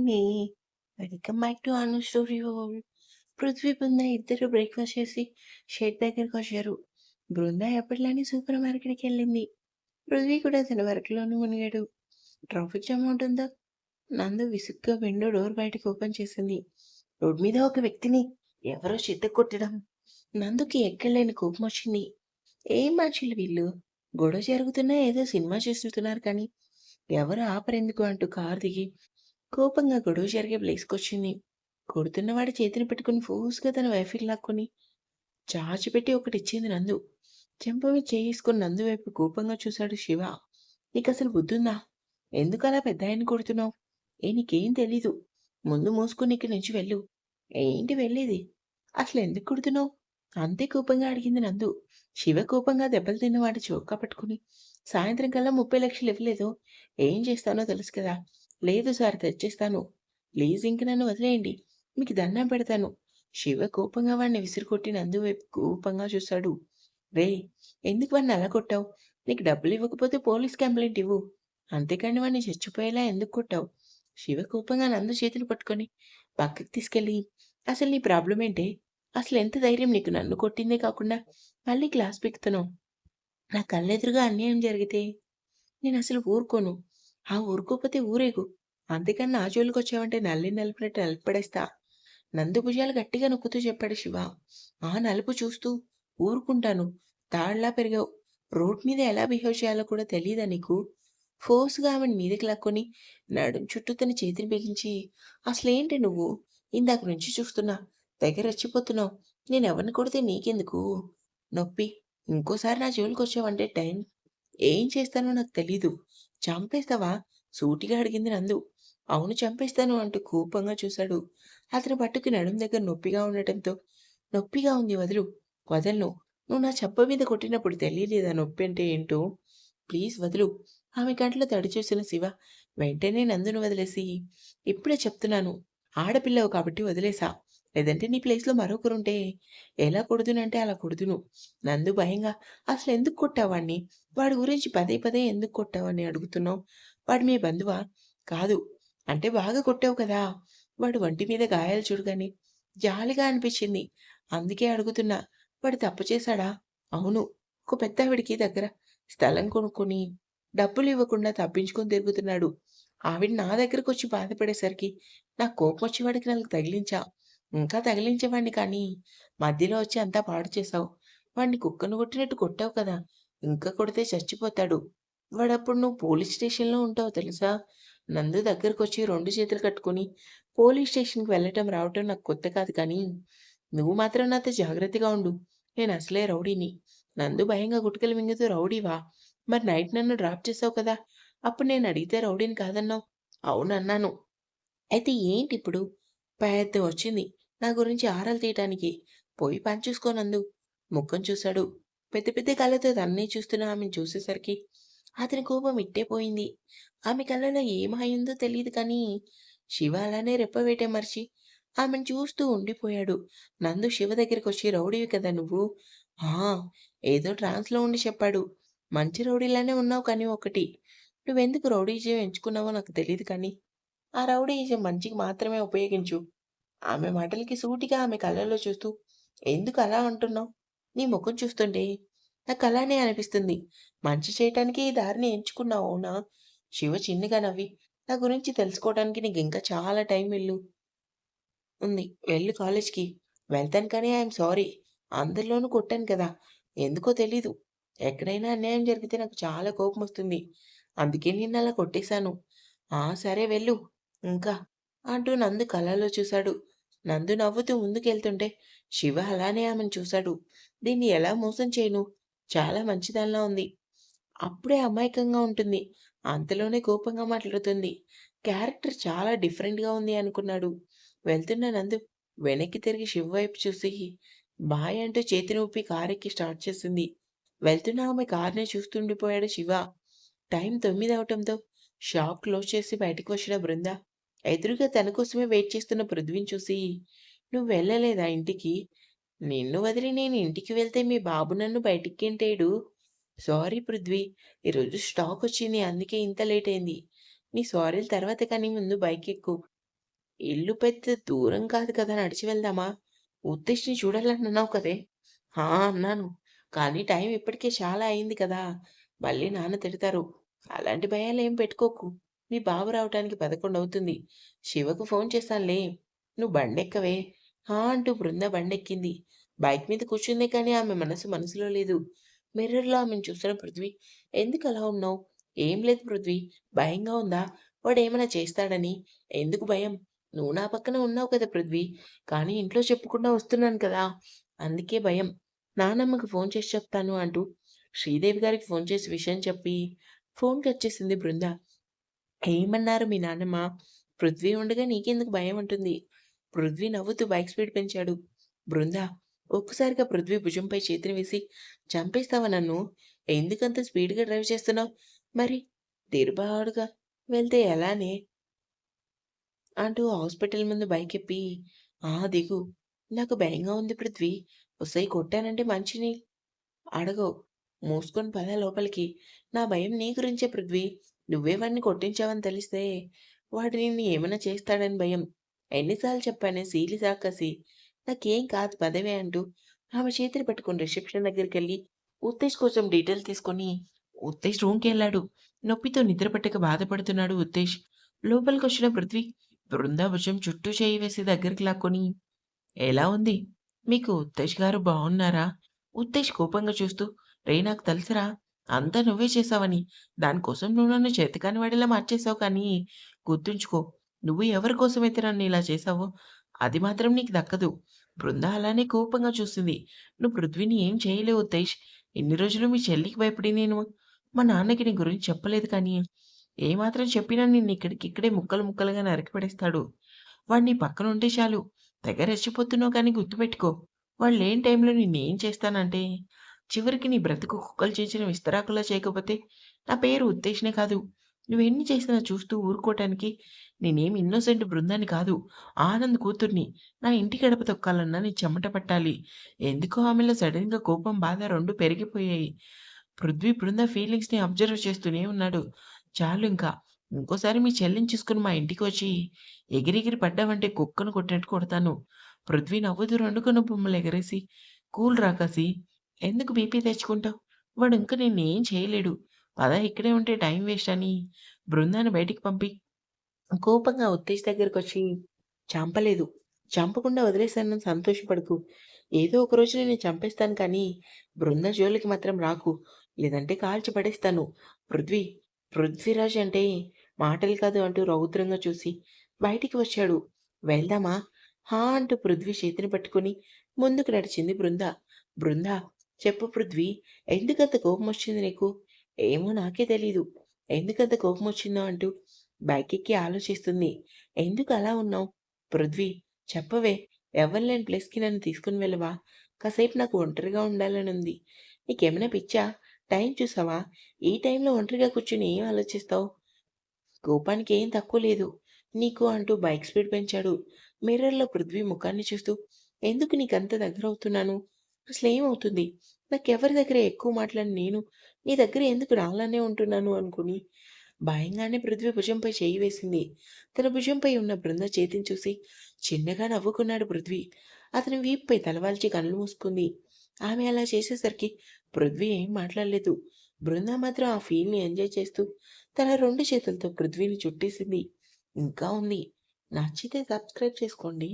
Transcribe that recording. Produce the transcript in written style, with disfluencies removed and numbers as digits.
అండి. Welcome back to Anu story home. Prithvi, Brinda ఇద్దరు breakfast చేసి షెడ్ దగ్గరకొచ్చారు. బృంద ఎప్పటిలానే సూపర్ మార్కెట్‌కెళ్ళింది. పృథ్వీ కూడా తన వర్క్‌లోనే మునిగాడు. ట్రాఫిక్ జామ్ ఉంటుందా? నందు విసుగ్గా విండో డోర్ బయటకు ఓపెన్ చేసింది. రోడ్ మీద ఒక వ్యక్తిని ఎవరో చితక్కొట్టడం. నందుకి ఎక్కడలేని కోపమొచ్చింది. ఏం మనుషులు వీళ్ళు? గొడవ జరుగుతున్నా ఏదో సినిమా చూస్తున్నారు కానీ ఎవరు ఆపరెందుకు అంటూ కారు దిగి కోపంగా గొడవ జరిగే ప్లేస్‌కొచ్చింది. కొడుతున్నవాడి చేతిని పట్టుకుని ఫోర్స్‌గా తన వైఫ్‌ని లాక్కొని చాచిపెట్టి ఒకటిచ్చింది నందు. చెంప మీద చేయేసుకొని నందు వైపు కోపంగా చూశాడు శివ. "నీకసలు బుద్ధుందా? ఎందుకలా పెద్దాయన్ని కొడుతున్నావు? నీకేం తెలీదు. ముందు మూసుకొని ఇక్కడి నుంచి వెళ్ళు." "ఏంటి వెళ్ళేది? అసలెందుకు కొడుతున్నావు?" అంతే కోపంగా అడిగింది నందు. శివ కోపంగా దెబ్బలు తిన్న వాడి చొక్కా పట్టుకుని, "సాయంత్రం కల్లా 30,00,000 ఇవ్వలేదు ఏం చేస్తానో తెలుసు కదా!" "లేదు సార్ తెచ్చేస్తాను. ప్లీజ్ ఇంక నన్ను వదిలేయండి. మీకు దండం పెడతాను." శివ కోపంగా వాడిని విసిరికొట్టి నందు వైపు కోపంగా చూశాడు. "రేయ్! ఎందుకు వాడిని అలా కొట్టావు? నీకు డబ్బులివ్వకపోతే పోలీస్ కంప్లెయింట్ ఇవ్వు. అంతేకాని వాడిని చచ్చిపోయేలా ఎందుకు కొట్టావు?" శివ కోపంగా నందు చేతులు పట్టుకొని పక్కకి తీసుకెళ్ళి, "అసలు నీ ప్రాబ్లమ్ ఏంటే? అసలెంత ధైర్యం నీకు నన్ను కొట్టిందే కాకుండా మళ్ళీ క్లాస్ పీకుతున్నావు? నా కళ్ళెదురుగా అన్యాయం జరిగితే నేనసలు ఊరుకోను. ఊరుకోకపోతే ఊరేగు. అంతేకాని నా జోలికొచ్చావంటే నల్లి నలిపినట్టు నలిపడేస్తా." నందు భుజాలు గట్టిగా నొక్కుతూ చెప్పాడు శివ. ఆ నలుపు చూస్తూ ఊరుకుంటాను. తాడులా పెరిగావు. రోడ్ మీద ఎలా బిహేవ్ చేయాలో కూడా తెలీదా నీకు? ఫోర్స్‌గా ఆమెను మీదకి లాక్కొని నడుం చుట్టూ తన చేతిని బిగించి, "అసలేంటి నువ్వు? ఇందాక నుంచి చూస్తున్నా. తెగ రెచ్చిపోతున్నావు. నేనెవరిని కొడితే నీకెందుకు నొప్పి? ఇంకోసారి నా జోలికొచ్చావంటే ఏం చేస్తానో నాకు తెలీదు. చంపేస్తావా?" సూటిగా అడిగింది నందు. "అవును చంపేస్తాను" అంటూ కోపంగా చూశాడు. అతని పట్టుకి నడుం దగ్గర నొప్పిగా ఉండటంతో, "నొప్పిగా ఉంది వదులు." "వదలను. నువ్వు నా చెంప మీద కొట్టినప్పుడు తెలియలేదా నొప్పంటే ఏంటో? ప్లీజ్ వదులు." ఆమె కంట్లో తడి చూసిన శివ వెంటనే నందును వదిలేసి, "ఇప్పుడే చెప్తున్నాను. ఆడపిల్లవు కాబట్టి వదిలేశా. లేదంటే నీ ప్లేస్‌లో మరొకరుంటే ఎలా కొడుదునంటే అలా కొడుదును." నందు భయంగా, "అసలెందుకు కొట్టావు వాడిని? వాడి గురించి పదే పదే ఎందుకు కొట్టావని అడుగుతున్నావు? వాడు మీ బంధువా?" "కాదు." "అంటే బాగా కొట్టావు కదా! వాడి ఒంటి మీద గాయాలు చూడగానే జాలిగా అనిపించింది. అందుకే అడుగుతున్నా. వాడు తప్పు చేశాడా?" "అవును. ఒక పెద్దావిడకి దగ్గర స్థలం కొనుక్కొని డబ్బులివ్వకుండా తప్పించుకొని తిరుగుతున్నాడు. ఆవిడ నా దగ్గరకొచ్చి బాధపడేసరికి నాకు కోపమొచ్చి వాడికి 4 తగిలించా. ఇంకా తగిలించేవాడిని కానీ మధ్యలో వచ్చి అంతా పాడు చేశావు. వాడిని కుక్కను కొట్టినట్టు కొట్టావు కదా! ఇంకా కొడితే చచ్చిపోతాడు. వాడప్పుడు నువ్వు పోలీస్ స్టేషన్‌లో ఉంటావు తెలుసా?" నందు దగ్గరకొచ్చి 2 చేతులు కట్టుకొని, "పోలీస్ స్టేషన్‌కి వెళ్ళటం రావటం నాకు కొత్త కాదు కానీ, నువ్వు మాత్రం నాతో జాగ్రత్తగా ఉండు. నేనసలే రౌడీని." నందు భయంగా గుటకలు మింగుతూ, "రౌడీవా? మరి నైట్ నన్ను డ్రాప్ చేసావు కదా! అప్పుడు నేనడిగితే రౌడీని కాదన్నావు." "అవునన్నాను." "అయితే ఏంటిప్పుడు?" "పెద్దొచ్చింది నా గురించి ఆరాలు తీయటానికి. పోయి పని చూసుకో నందు." ముఖం చూశాడు. పెద్ద పెద్ద కళ్ళతో తన్నే చూస్తున్న ఆమెను చూసేసరికి అతని కోపం ఇట్టే పోయింది. ఆమె కళ్ళలో ఏం మాయుందో తెలీదు కానీ, శివ అలానే రెప్పవేయటం మరిచి ఆమెను చూస్తూ ఉండిపోయాడు. నందు శివ దగ్గరికొచ్చి, "రౌడీవి కదా నువ్వు?" "ఆ! ఏదో ట్రాన్స్‌లో ఉండి చెప్పాడు. మంచి రౌడీలానే ఉన్నావు కానీ ఒకటి. నువ్వెందుకు రౌడీయిజం ఎంచుకున్నావో నాకు తెలీదు కానీ, ఆ రౌడీయిజం మంచికి మాత్రమే ఉపయోగించు." ఆమె మాటలకి సూటిగా ఆమె కళ్ళల్లో చూస్తూ, "ఎందుకు అలా అంటున్నావు? నీ ముఖం చూస్తుంటే నాకలానే అనిపిస్తుంది. మంచి చేయటానికి ఈ దారిని ఎంచుకున్నావు అవునా?" శివ చిన్నగా నవ్వి, "నా గురించి తెలుసుకోవడానికి నీకింకా చాలా టైం ఉంది. వెళ్ళు కాలేజ్‌కి." "వెళ్తాను కానీ ఐయామ్ సారీ. అందరిలోనూ కొట్టాను కదా! ఎందుకో తెలీదు. ఎక్కడైనా అన్యాయం జరిగితే నాకు చాలా కోపమొస్తుంది. అందుకే నిన్నలా కొట్టేశాను." సరే వెళ్ళు ఇంకా" అంటూ నందు కళ్ళలో చూశాడు. నందు నవ్వుతూ ముందుకెళ్తుంటే శివ అలానే ఆమెను చూశాడు. దీన్ని ఎలా మోసం చేయను? చాలా మంచిదానిలా ఉంది. అప్పుడే అమాయకంగా ఉంటుంది. అంతలోనే కోపంగా మాట్లాడుతుంది. క్యారెక్టర్ చాలా డిఫరెంట్‌గా ఉంది అనుకున్నాడు. వెళ్తున్న నందు వెనక్కి తిరిగి శివ వైపు చూసి బాయ్ అంటూ చేతిని ఊపి కారెక్కి స్టార్ట్ చేసింది. వెళ్తున్న ఆమె కార్‌నే చూస్తుండిపోయాడు శివ. టైం 9 అవటంతో షాప్ క్లోజ్ చేసి బయటకు వచ్చిన బృంద ఎదురుగా తన కోసమే వెయిట్ చేస్తున్న పృథ్వీని చూసి, "నువ్వు వెళ్ళలేదా ఇంటికి? నిన్ను వదిలి నేను ఇంటికి వెళ్తే మీ బాబు నన్ను బయటిక్కెంటేయడు." "సారీ పృథ్వీ. ఈరోజు స్టాకొచ్చింది అందుకే ఇంత లేట్ అయింది." "నీ సారీలు తర్వాత కానీ ముందు బైకెక్కు." ఇల్లు పెద్ద దూరం కాదు కదా! నడిచి వెళ్దామా? ఉత్తేష్‌ని చూడాలని కదే! ఆ! అన్నాను. కానీ టైం ఇప్పటికే చాలా అయింది కదా! మళ్ళీ నాన్న తిడతారు. అలాంటి భయాలేం పెట్టుకోకు. మీ బావ రావటానికి 11 అవుతుంది. శివకు ఫోన్ చేశానులే. నువ్వు బండెక్కవే. ఆ! అంటూ బృంద బండెక్కింది. బైక్ మీద కూర్చుందే కానీ ఆమె మనసు మనసులో లేదు. మిర్రర్‌లో ఆమెను చూస్తున్న పృథ్వీ, ఎందుకలా ఉన్నావు? ఏం లేదు పృథ్వీ. భయంగా ఉందా? వాడేమైనా చేస్తాడని? ఎందుకు భయం? నువ్వు నా పక్కన ఉన్నావు కదా పృథ్వీ. కానీ ఇంట్లో చెప్పకుండా వస్తున్నాను కదా! అందుకే భయం. నానమ్మకి ఫోన్ చేసి చెప్తాను అంటూ శ్రీదేవి గారికి ఫోన్ చేసి విషయం చెప్పి ఫోన్ కట్ చేసింది బృంద. ఏమన్నారు మీ నాన్నమ్మ? పృథ్వీ ఉండగా నీకెందుకు భయం అంటుంది. పృథ్వీ నవ్వుతూ బైక్ స్పీడ్ పెంచాడు. బృంద ఒక్కసారిగా పృథ్వీ భుజంపై చేతిని వేసి చంపేస్తావా నన్ను? ఎందుకంత స్పీడ్‌గా డ్రైవ్ చేస్తున్నావు? మరి తిరుబాటుగా వెళ్తే ఎలానే? అంటూ హాస్పిటల్ ముందు బైకెప్పి, "ఆ! దిగు. నాకు భయంగా ఉంది పృథ్వీ. ఒసేయ్ కొట్టానంటే మంచిని అడగవు. మూసుకొని పద లోపలికి. నా భయం నీ గురించే పృథ్వీ. నువ్వే వాడిని కొట్టించావని తెలిస్తే వాడు నిన్ను ఏమైనా చేస్తాడని భయం. ఎన్ని సార్లు చెప్పానే సీలి సాక్కసి. నాకేం కాదు పదవే" అంటూ ఆమె చేతులు పట్టుకొని రిసెప్షన్ దగ్గరికెళ్ళి ఉత్తేజ్ కోసం డీటెయిల్స్ తీసుకొని ఉత్తేజ్ రూమ్‌కెళ్ళాడు. నొప్పితో నిద్ర పట్టక బాధపడుతున్నాడు ఉత్తేజ్. లోపలికొచ్చిన పృథ్వీ బృందా భుజం చుట్టూ చేయి వేసి దగ్గరికి లాక్కొని, ఎలా ఉంది? మీకు ఉత్తేజ్ గారు బావున్నారా? ఉత్తేజ్ కోపంగా చూస్తూ, రేయ్ నాకు తెలుసురా! అంతా నువ్వే చేశావని. దానికోసం నువ్వు నన్ను చేతకాని వాడిలా మార్చేశావు కానీ, గుర్తుంచుకో నువ్వు ఎవరి కోసమైతే నన్ను ఇలా చేశావో, అది మాత్రం నీకు దక్కదు. బృంద అలానే కోపంగా చూసింది. నువ్వు పృథ్వీని ఏం చేయలేవు ఉత్తేజ్. ఇన్ని రోజులు మీ చెల్లికి భయపడి నేను మా నాన్నకి నీ గురించి చెప్పలేదు కానీ, ఏమాత్రం చెప్పినా నిన్నిక్కడికిక్కడే ముక్కలు ముక్కలుగా నరికి పడేస్తాడు. వాడు నీ పక్కనుంటే చాలు. తెగ రెచ్చిపోతున్నావు కానీ గుర్తుపెట్టుకో. వాడు లేని టైంలో నిన్నేం చేస్తానంటే, చివరికి నీ బ్రతుకు కుక్కలు చించిన విస్తరాకులా చేయకపోతే, నా పేరు ఉత్తేష్‌నే కాదు. నువ్వెన్ని చేసినా చూస్తూ ఊరుకోటానికి నేనేమి ఇన్నోసెంట్ బృందాన్ని కాదు. ఆనంద్ కూతుర్ని. నా ఇంటి గడప తొక్కాలన్నా నీ చెమట పట్టాలి. ఎందుకో ఆమెలో సడెన్‌గా కోపం, బాధ 2 పెరిగిపోయాయి. పృథ్వీ బృంద ఫీలింగ్స్‌ని అబ్జర్వ్ చేస్తూనే ఉన్నాడు. చాలింక. ఇంకోసారి మీ చెల్లిని చూసుకొని మా ఇంటికొచ్చి ఎగిరెగిరి పడ్డావంటే కుక్కను కొట్టినట్టు కొడతాను. పృథ్వీ నవ్వుతూ 2 కనుబొమ్మలు ఎగరేసి, కూల్ రా కసి. ఎందుకు బీపీ తెచ్చుకుంటావు? వాడింక నిన్నేం చేయలేడు. పద ఇక్కడే ఉంటే టైం వేస్ట్ అని బృందాన్ని బయటికి పంపి కోపంగా ఉత్తేజ్ దగ్గరకొచ్చి, చంపలేదు. చంపకుండా వదిలేసానని సంతోషపడకు. ఏదో ఒక రోజు నిన్ను చంపేస్తాను కానీ, బృంద జోలికి మాత్రం రాకు. లేదంటే కాల్చి పడేస్తాను. పృథ్వీ, పృథ్వీరాజ్ అంటే మాటలు కాదు అంటూ రౌద్రంగా చూసి బయటికి వచ్చాడు. వెళ్దామా? హా! అంటూ పృథ్వీ చేతిని పట్టుకొని ముందుకు నడిచింది బృంద. బృంద, చెప్పు పృథ్వీ, ఎందుకంత కోపమొచ్చింది నీకు? ఏమో నాకే తెలీదు. ఎందుకంత కోపమొచ్చిందో అంటూ బైకెక్కి ఆలోచిస్తుంది. ఎందుకు అలా ఉన్నావు? పృథ్వీ, చెప్పవే! ఎవ్వరు లేని ప్లేస్‌కి నన్ను తీసుకొని వెళ్ళవా? కాసేపు నాకు ఒంటరిగా ఉండాలనుంది. నీకేమైనా పిచ్చా? టైం చూసావా? ఈ టైంలో ఒంటరిగా కూర్చొని ఏం ఆలోచిస్తావు? కోపానికి ఏం తక్కువ లేదు నీకు అంటూ బైక్ స్పీడ్ పెంచాడు. మిర్రర్‌లో పృథ్వీ ముఖాన్ని చూస్తూ, ఎందుకు నీకంత దగ్గరవుతున్నాను? అసలేమవుతుంది? నాకెవరి దగ్గర ఎక్కువ మాట్లాడను నేను, నీ దగ్గర ఎందుకు రాళ్ళనే ఉంటున్నాను అనుకుని భయంగానే పృథ్వీ భుజంపై చెయ్యి వేసింది. తన భుజంపై ఉన్న బృంద చేతిని చూసి చిన్నగా నవ్వుకున్నాడు పృథ్వీ. అతని వీపుపై తలవాల్చి కళ్ళు మూసుకుంది. ఆమె అలా చేసేసరికి పృథ్వీ ఏం మాట్లాడలేదు. బృంద మాత్రం ఆ ఫీల్‌ని ఎంజాయ్ చేస్తూ తన 2 చేతులతో పృథ్వీని చుట్టేసింది. ఇంకా ఉంది. నచ్చితే సబ్స్క్రైబ్ చేసుకోండి.